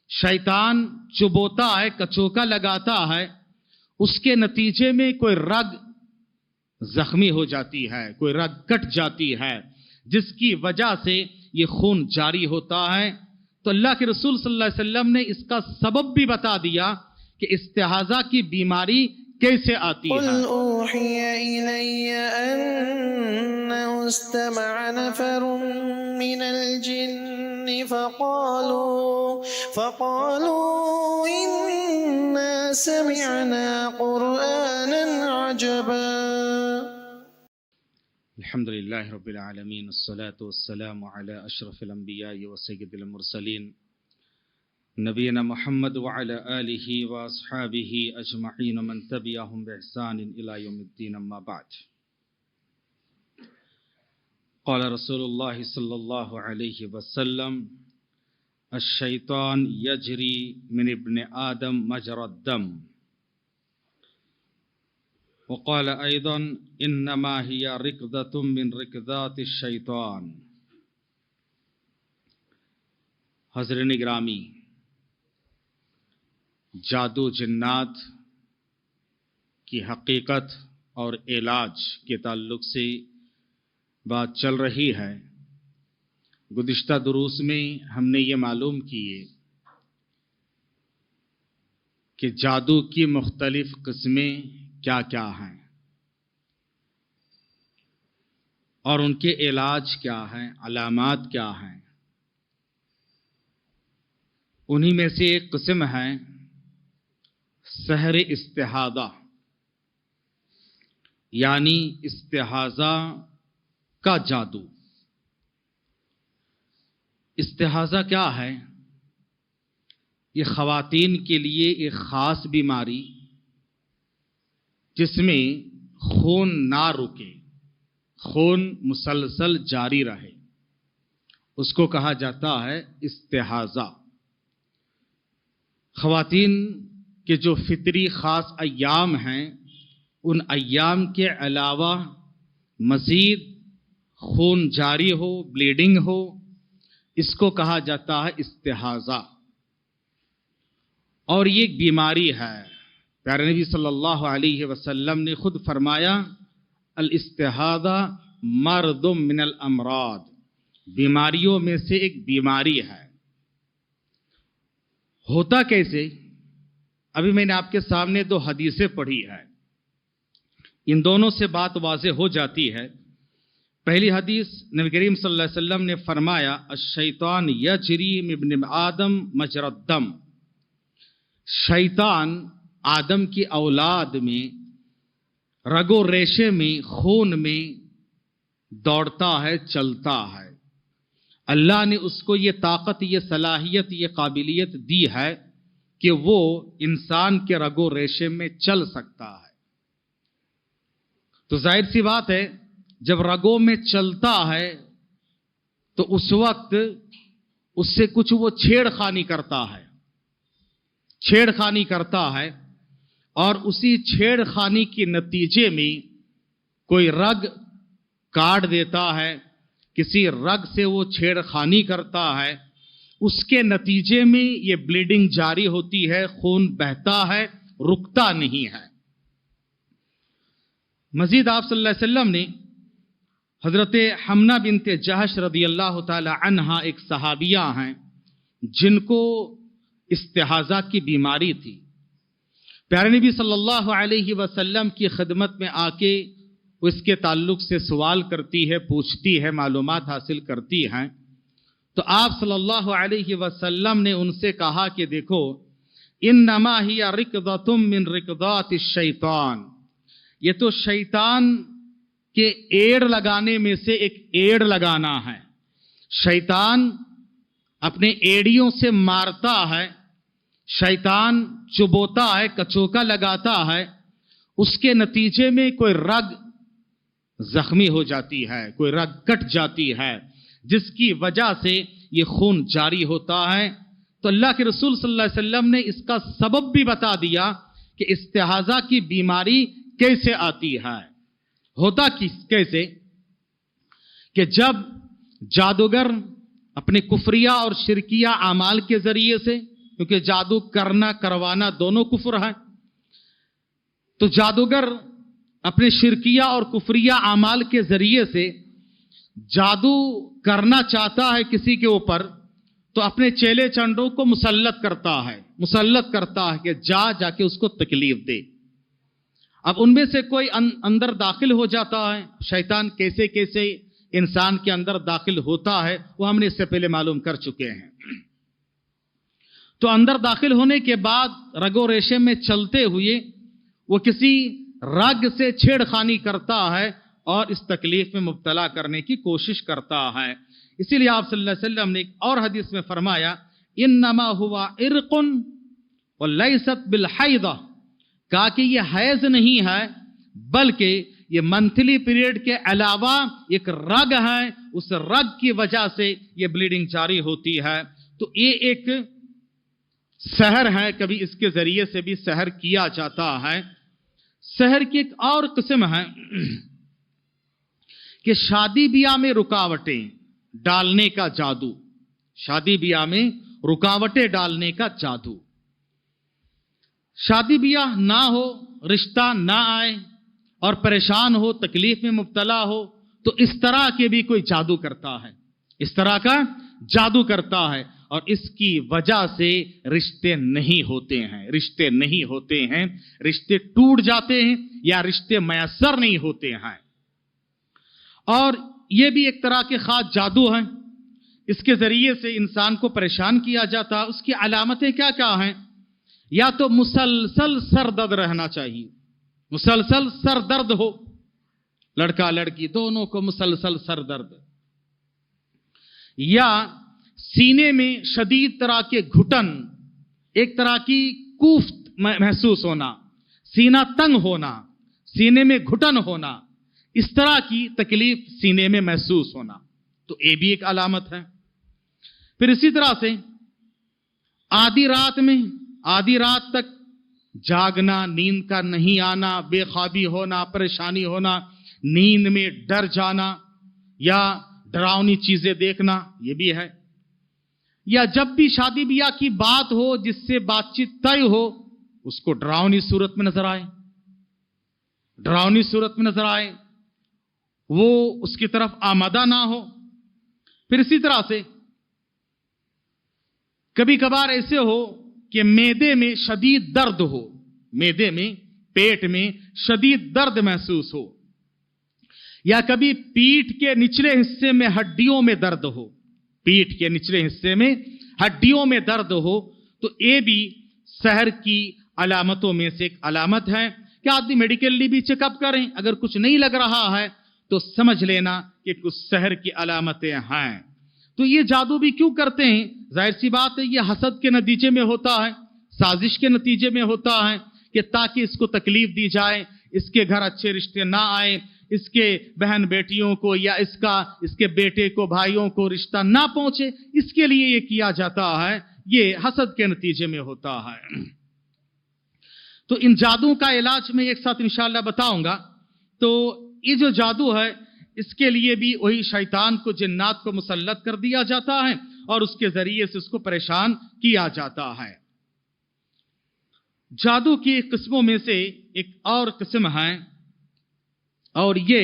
شیطان چبوتا ہے، کچوکا لگاتا ہے، اس کے نتیجے میں کوئی رگ زخمی ہو جاتی ہے، کوئی رگ کٹ جاتی ہے، جس کی وجہ سے یہ خون جاری ہوتا ہے۔ تو اللہ کے رسول صلی اللہ علیہ وسلم نے اس کا سبب بھی بتا دیا کہ استحاضہ کی بیماری کیسے آتی ہے۔ قل اوحی الی انہ استمع نفر من الجن فقالوا انا سمعنا قرآنا عجبا۔ الحمد للہ رب العالمین، والصلاة والسلام علی اشرف الانبیاء وسید المرسلین نبینا محمد وعلی آلہ واصحابہ اجمعین ومن تبعہم بإحسان الی یوم الدین، اما بعد۔ قال رسول اللہ صلی اللہ علیہ وسلم: الشیطان یجری من ابن آدم مجرى الدم، وقال ایضا انما ہی رکضۃ من رکضات الشیطان۔ حضرین گرامی، جادو جنات کی حقیقت اور علاج کے تعلق سے بات چل رہی ہے۔ گزشتہ دروس میں ہم نے یہ معلوم کیے کہ جادو کی مختلف قسمیں کیا کیا ہیں اور ان کے علاج کیا ہیں، علامات کیا ہیں۔ انہی میں سے ایک قسم ہے سحر استحاضہ، یعنی استحاضہ کا جادو۔ استحاضہ کیا ہے؟ یہ خواتین کے لیے ایک خاص بیماری جس میں خون نہ رکے، خون مسلسل جاری رہے، اس کو کہا جاتا ہے استحاضہ۔ خواتین کے جو فطری خاص ایام ہیں، ان ایام کے علاوہ مزید خون جاری ہو، بلیڈنگ ہو، اس کو کہا جاتا ہے استحاضہ۔ اور یہ ایک بیماری ہے۔ پیارے نبی صلی اللہ علیہ وسلم نے خود فرمایا: الاستحاضہ مرض من الامراض، بیماریوں میں سے ایک بیماری ہے۔ ہوتا کیسے؟ ابھی میں نے آپ کے سامنے دو حدیثیں پڑھی ہے، ان دونوں سے بات واضح ہو جاتی ہے۔ پہلی حدیث نبی کریم صلی اللہ علیہ وسلم نے فرمایا: الشیطان یجری من ابن آدم مجری الدم، شیطان آدم کی اولاد میں رگ و ریشے میں، خون میں دوڑتا ہے، چلتا ہے۔ اللہ نے اس کو یہ طاقت، یہ صلاحیت، یہ قابلیت دی ہے کہ وہ انسان کے رگ و ریشے میں چل سکتا ہے۔ تو ظاہر سی بات ہے، جب رگوں میں چلتا ہے تو اس وقت اس سے کچھ وہ چھیڑ خانی کرتا ہے، اور اسی چھیڑ خانی کے نتیجے میں کوئی رگ کاٹ دیتا ہے، کسی رگ سے وہ چھیڑ خانی کرتا ہے، اس کے نتیجے میں یہ بلیڈنگ جاری ہوتی ہے، خون بہتا ہے، رکتا نہیں ہے۔ مزید آپ صلی اللہ علیہ وسلم نے حضرت حمنہ بنت جہش رضی اللہ تعالی عنہا، ایک صحابیہ ہیں جن کو استحاضہ کی بیماری تھی، پیارے نبی صلی اللہ علیہ وسلم کی خدمت میں آ کے وہ اس کے تعلق سے سوال کرتی ہے، پوچھتی ہے، معلومات حاصل کرتی ہیں۔ تو آپ صلی اللہ علیہ وسلم نے ان سے کہا کہ دیکھو، انما ہی رکضۃ من رکضات الشیطان، یہ تو شیطان کے ایڑ لگانے میں سے ایک ایڑ لگانا ہے۔ شیطان اپنے ایڑیوں سے مارتا ہے، شیطان چبوتا ہے، کچوکا لگاتا ہے، اس کے نتیجے میں کوئی رگ زخمی ہو جاتی ہے، کوئی رگ کٹ جاتی ہے، جس کی وجہ سے یہ خون جاری ہوتا ہے، तो अल्लाह के रसूल सल्लल्लाहु अलैहि वसल्लम ने इसका सबब भी बता दिया कि इस्तिहाजा की बीमारी कैसे आती है। होता कैसे कि जब जादूगर अपने कुफरिया और शिरकिया आमाल के जरिए से, क्योंकि जादू करना करवाना दोनों कुफर है, तो जादूगर अपने शिरकिया और कुफरिया आमाल के जरिए से जादू करना चाहता है किसी के ऊपर, तो अपने चेले चंडों को मुसल्लत करता है कि जाके उसको तकलीफ दे। अब उनमें से कोई अंदर दाखिल हो जाता है। शैतान कैसे कैसे इंसान के अंदर दाखिल होता है वो हमने इससे पहले मालूम कर चुके हैं। तो अंदर दाखिल होने के बाद रगो रेशे में चलते हुए वो किसी रग से छेड़खानी करता है और इस तकलीफ में मुब्तला करने की कोशिश करता है। इसीलिए आप सल्लल्लाहु अलैहि वसल्लम ने एक और हदीस में फरमाया, इन्नमा हुआ इरकुन व लैसत बिल हैदा, कहा कि ये हैज नहीं है बल्कि ये मंथली पीरियड के अलावा एक रग है, उस रग की वजह से ये ब्लीडिंग जारी होती है। तो ये एक सहर है, कभी इसके जरिए से भी सहर किया जाता है। सहर की एक और किस्म है कि शादी ब्याह में रुकावटें डालने का जादू, शादी ब्याह में रुकावटें डालने का जादू। शादी ब्याह ना हो, रिश्ता ना आए और परेशान हो, तकलीफ में मुब्तला हो, तो इस तरह के भी कोई जादू करता है, इस तरह का जादू करता है और इसकी वजह से रिश्ते नहीं होते हैं, रिश्ते टूट जाते हैं या रिश्ते मयसर नहीं होते हैं। और यह भी एक तरह के खास जादू है, इसके जरिए से इंसान को परेशान किया जाता है। उसकी अलामतें क्या क्या हैं? या तो मुसलसल सर दर्द रहना चाहिए, मुसलसल सर दर्द हो, लड़का लड़की दोनों को मुसलसल सर दर्द, या सीने में शदीद तरह के घुटन, एक तरह की कुफ्त महसूस होना, सीना तंग होना, सीने में घुटन होना, इस तरह की तकलीफ सीने में महसूस होना, तो ये भी एक अलामत है। फिर इसी तरह से आधी रात तक जागना, नींद का नहीं आना, बेख्वाबी होना, परेशानी होना, नींद में डर जाना या डरावनी चीजें देखना, यह भी है। या जब भी शादी ब्याह की बात हो, जिससे बातचीत तय हो, उसको डरावनी सूरत में नजर आए, वो उसकी तरफ आमादा ना हो। फिर इसी तरह से कभी कभार ऐसे हो कि मैदे में शदीद दर्द हो, मैदे में, पेट में शदीद दर्द महसूस हो, या कभी पीठ के निचले हिस्से में हड्डियों में दर्द हो, पीठ के निचले हिस्से में हड्डियों में दर्द हो, तो ये भी सहर की अलामतों में से एक अलामत है कि आदमी मेडिकली भी चेकअप करें, अगर कुछ नहीं लग रहा है तो समझ लेना कि कुछ सहर की अलामतें हैं। तो ये जादू भी क्यों करते हैं? जाहिर सी बात है, ये हसद के नतीजे में होता है, साजिश के नतीजे में होता है कि ताकि इसको तकलीफ दी जाए, इसके घर अच्छे रिश्ते ना आए, इसके बहन बेटियों को या इसके बेटे को, भाइयों को रिश्ता ना पहुंचे, इसके लिए ये किया जाता है, ये हसद के नतीजे में होता है। तो इन जादू का इलाज मैं एक साथ इंशाअल्लाह बताऊंगा। तो ये जो जादू है, इसके लिए भी वही शैतान को, जिन्नात को मुसल्लत कर दिया जाता है और उसके जरिए से उसको परेशान किया जाता है। जादू की किस्मों में से एक और किस्म है, और ये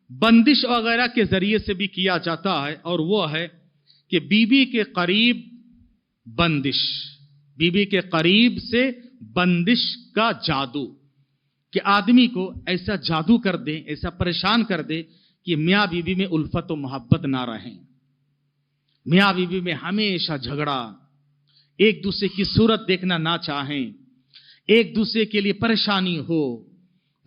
बंदिश वगैरह के जरिए से भी किया जाता है, और वो है कि बीबी के करीब बंदिश, बीबी के करीब से बंदिश का जादू, कि आदमी को ऐसा जादू कर दे, ऐसा परेशान कर दे कि मियाँ बीबी में उल्फत और मोहब्बत ना रहे, मियाँ बीबी में हमेशा झगड़ा, एक दूसरे की सूरत देखना ना चाहें, एक दूसरे के लिए परेशानी हो,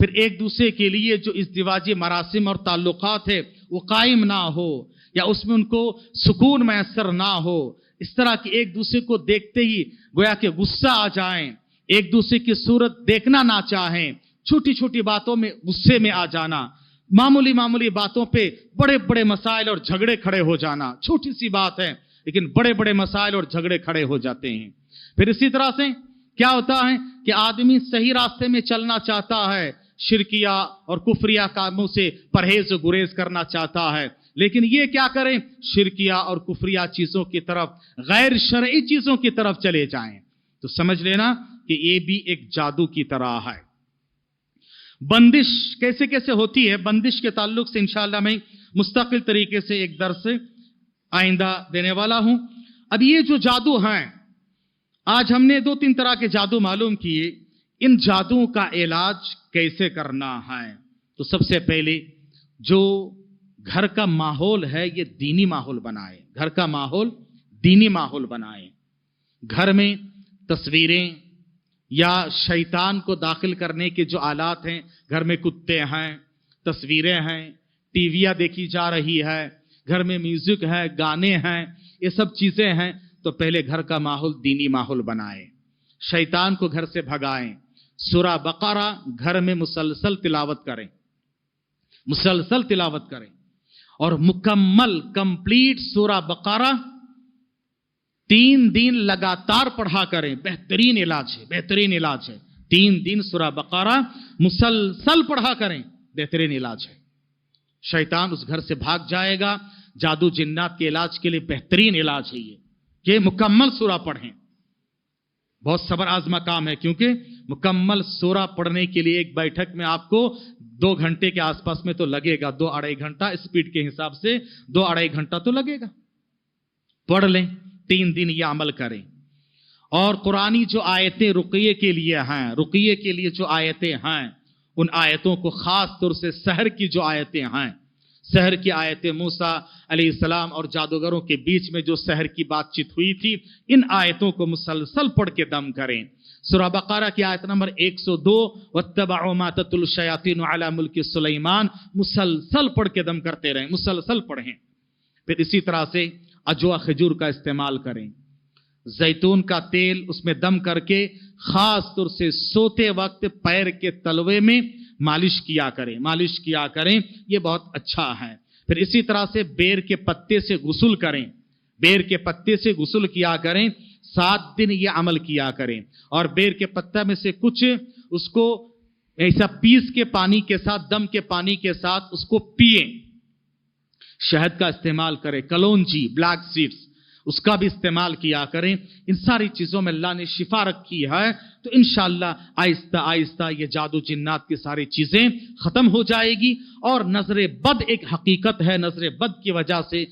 फिर एक दूसरे के लिए जो इज़्दिवाजी मरासिम और ताल्लुकात है वो कायम ना हो, या उसमें उनको सुकून मैसर ना हो। इस तरह की एक दूसरे को देखते ही गोया के गुस्सा आ जाएं, एक दूसरे की सूरत देखना ना चाहें, छोटी छोटी बातों में गुस्से में आ जाना, मामूली मामूली बातों पे बड़े बड़े मसाइल और झगड़े खड़े हो जाना। छोटी सी बात है लेकिन बड़े बड़े मसाइल और झगड़े खड़े हो जाते हैं। फिर इसी तरह से क्या होता है कि आदमी सही रास्ते में चलना चाहता है, शिरकिया और कुफरिया कामों से परहेज गुरेज करना चाहता है, लेकिन ये क्या करें, शिरकिया और कुफरिया चीजों की तरफ, गैर शरई चीजों की तरफ चले जाएं, तो समझ लेना कि ये भी एक जादू की तरह है। बंदिश कैसे कैसे होती है, बंदिश के ताल्लुक से इंशाअल्लाह मैं मुस्तकिल तरीके से एक दर्स आइंदा देने वाला हूं। अब ये जो जादू हैं, आज हमने 2-3 तरह के जादू मालूम किए, इन जादुओं का इलाज कैसे करना है। तो सबसे पहले जो घर का माहौल है ये दीनी माहौल बनाए, घर का माहौल दीनी माहौल बनाए। घर में तस्वीरें या शैतान को दाखिल करने के जो आलात हैं, घर में कुत्ते हैं, तस्वीरें हैं, टीवियां देखी जा रही है, घर में म्यूजिक है, गाने हैं, ये सब चीजें हैं, तो पहले घर का माहौल दीनी माहौल बनाए, शैतान को घर से भगाएं। सूरा बकरा घर में मुसलसल तिलावत करें, मुसलसल तिलावत करें, और मुकम्मल कंप्लीट सूरा बकरा 3 दिन लगातार पढ़ा करें। बेहतरीन इलाज है, बेहतरीन इलाज है। 3 दिन सूरा बकरा मुसलसल पढ़ा करें, बेहतरीन इलाज है। शैतान उस घर से भाग जाएगा। जादू जिन्नात के इलाज के लिए बेहतरीन इलाज है ये कि मुकम्मल सूरा पढ़ें। बहुत सब्र आजमा काम है, क्योंकि मुकम्मल सूरा पढ़ने के लिए एक बैठक में आपको 2 घंटे के आसपास में तो लगेगा, 2-2.5 घंटा स्पीड के हिसाब से 2-2.5 घंटा तो लगेगा। पढ़ लें, 3 दिन ये अमल करें। और कुरानी जो आयतें रुक़ये के लिए हैं, रुक़ये के लिए जो आयतें हैं, उन आयतों को खास तौर से सहर की जो आयतें हैं, सहर की आयतें, मूसा अलैहिस्सलाम और जादूगरों के बीच में जो सहर की बातचीत हुई थी, इन आयतों को मुसलसल पढ़ के दम करें। सूरा बकरा की आयत नंबर 102, वत्तबअू मा ततलु शयातीनु अला मुल्की सुलैमान, मुसलसल पढ़ के दम करते रहें, मुसलसल पढ़ें। फिर इसी तरह से अजवा खजूर का इस्तेमाल करें, जैतून का तेल उसमें दम करके खास तौर से सोते वक्त पैर के तलवे में मालिश किया करें, मालिश किया करें, ये बहुत अच्छा है। फिर इसी तरह से बेर के पत्ते से गुस्ल करें, बेर के पत्ते से गुस्ल किया करें, 7 दिन ये अमल किया करें। और बेर के पत्ता में से कुछ उसको ऐसा पीस के पानी के साथ, दम के पानी के साथ उसको पिए। शहद का इस्तेमाल करें, कलौंजी, ब्लैक सीड्स, उसका भी इस्तेमाल किया करें। इन सारी चीजों में अल्लाह ने शिफा रखी है, तो इंशाअल्लाह आहिस्ता आहिस्ता ये जादू जिन्नात की सारी चीजें खत्म हो जाएगी। और नजर बद एक हकीकत है, नजर बद की वजह से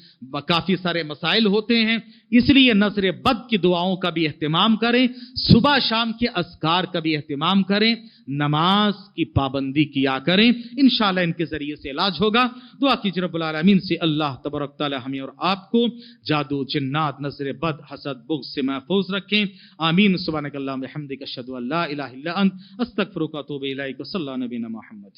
काफी सारे मसाइल होते हैं, इसलिए नजर बद की दुआओं का भी एहतमाम करें, सुबह शाम के अज़कार का भी एहतमाम करें, नमाज की पाबंदी किया करें। इंशाअल्लाह इनके जरिए से इलाज होगा। दुआ कीजिए रब्बुल आलमीन से अल्लाह तबारक तआला हमें और आपको जादू जिन्नात, नजर बद, हसद, बुग़्ज़ से महफूज रखें। आमीन। सुब्हानकल्लाहुम्मा व बिहम्दिक, अशहदु अल्ला इलाहा इल्ला अंत, अस्तगफिरुका व अतूबु इलैक। सल्लल्लाहु अलैहि नबीना मुहम्मद।